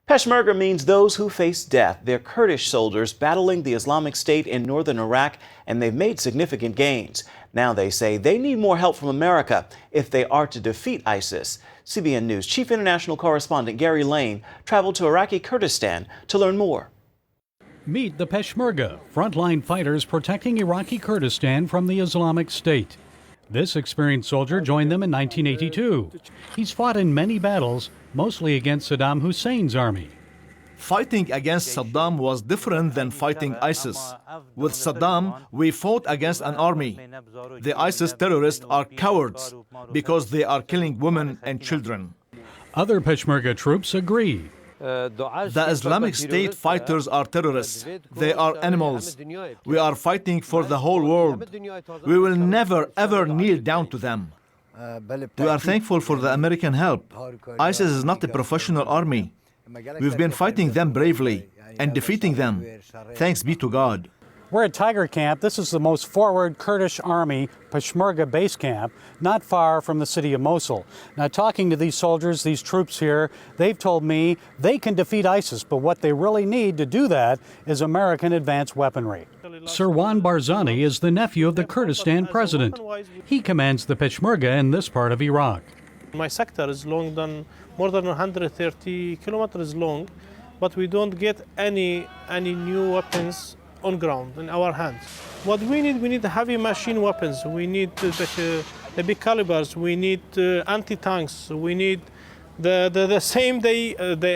Peshmerga means those who face death. They're Kurdish soldiers battling the Islamic State in northern Iraq, and they've made significant gains. Now they say they need more help from America if they are to defeat ISIS. CBN News Chief International Correspondent Gary Lane traveled to Iraqi Kurdistan to learn more. Meet the Peshmerga, frontline fighters protecting Iraqi Kurdistan from the Islamic State. This experienced soldier joined them in 1982. He's fought in many battles, mostly against Saddam Hussein's army. Fighting against Saddam was different than fighting ISIS. With Saddam, we fought against an army. The ISIS terrorists are cowards because they are killing women and children. Other Peshmerga troops agree. The Islamic State fighters are terrorists. They are animals. We are fighting for the whole world. We will never ever kneel down to them. We are thankful for the American help. ISIS is not a professional army. We've been fighting them bravely and defeating them. Thanks be to God. We're at Tiger Camp. This is the most forward Kurdish army Peshmerga base camp, not far from the city of Mosul. Now, talking to these soldiers, these troops here, they've told me they can defeat ISIS, but what they really need to do that is American advanced weaponry. Sirwan Barzani is the nephew of the Kurdistan president. He commands the Peshmerga in this part of Iraq. My sector is more than 130 kilometers long, but we don't get any new weapons on ground in our hands. What we need heavy machine weapons. We need the big calibers. We need anti-tanks. We need the same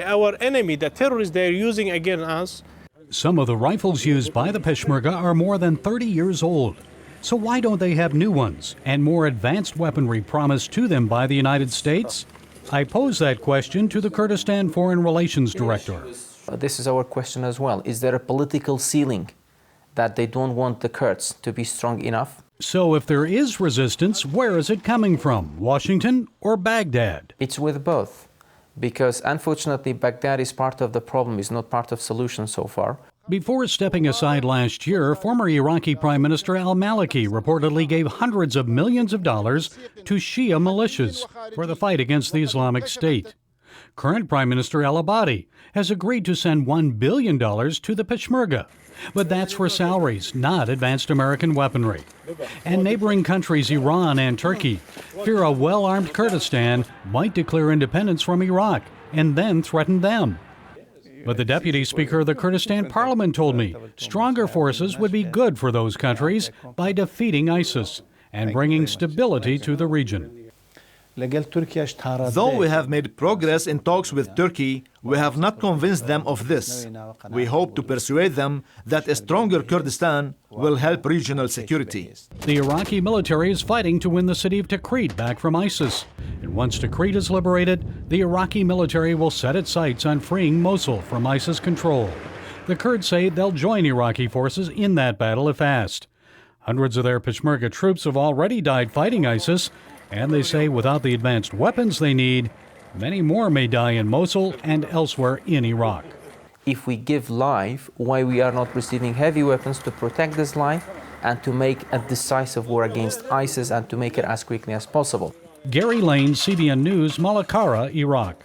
our enemy, the terrorists, they're using against us. Some of the rifles used by the Peshmerga are more than 30 years old. So why don't they have new ones and more advanced weaponry promised to them by the United States? I pose that question to the Kurdistan Foreign Relations Director. This is our question as well. Is there a political ceiling that they don't want the Kurds to be strong enough? So if there is resistance, where is it coming from? Washington or Baghdad? It's with both, because unfortunately Baghdad is part of the problem, is not part of the solution so far. Before stepping aside last year, former Iraqi Prime Minister al-Maliki reportedly gave hundreds of millions of dollars to Shia militias for the fight against the Islamic State. Current Prime Minister al-Abadi has agreed to send $1 billion to the Peshmerga. But that's for salaries, not advanced American weaponry. And neighboring countries Iran and Turkey fear a well-armed Kurdistan might declare independence from Iraq and then threaten them. But the Deputy Speaker of the Kurdistan Parliament told me stronger forces would be good for those countries by defeating ISIS and bringing stability to the region. Though we have made progress in talks with Turkey, we have not convinced them of this. We hope to persuade them that a stronger Kurdistan will help regional security. The Iraqi military is fighting to win the city of Tikrit back from ISIS. And once Tikrit is liberated, the Iraqi military will set its sights on freeing Mosul from ISIS control. The Kurds say they'll join Iraqi forces in that battle if asked. Hundreds of their Peshmerga troops have already died fighting ISIS, and they say without the advanced weapons they need, many more may die in Mosul and elsewhere in Iraq. If we give life, why we are not receiving heavy weapons to protect this life and to make a decisive war against ISIS and to make it as quickly as possible. Gary Lane, CBN News, Malakara, Iraq.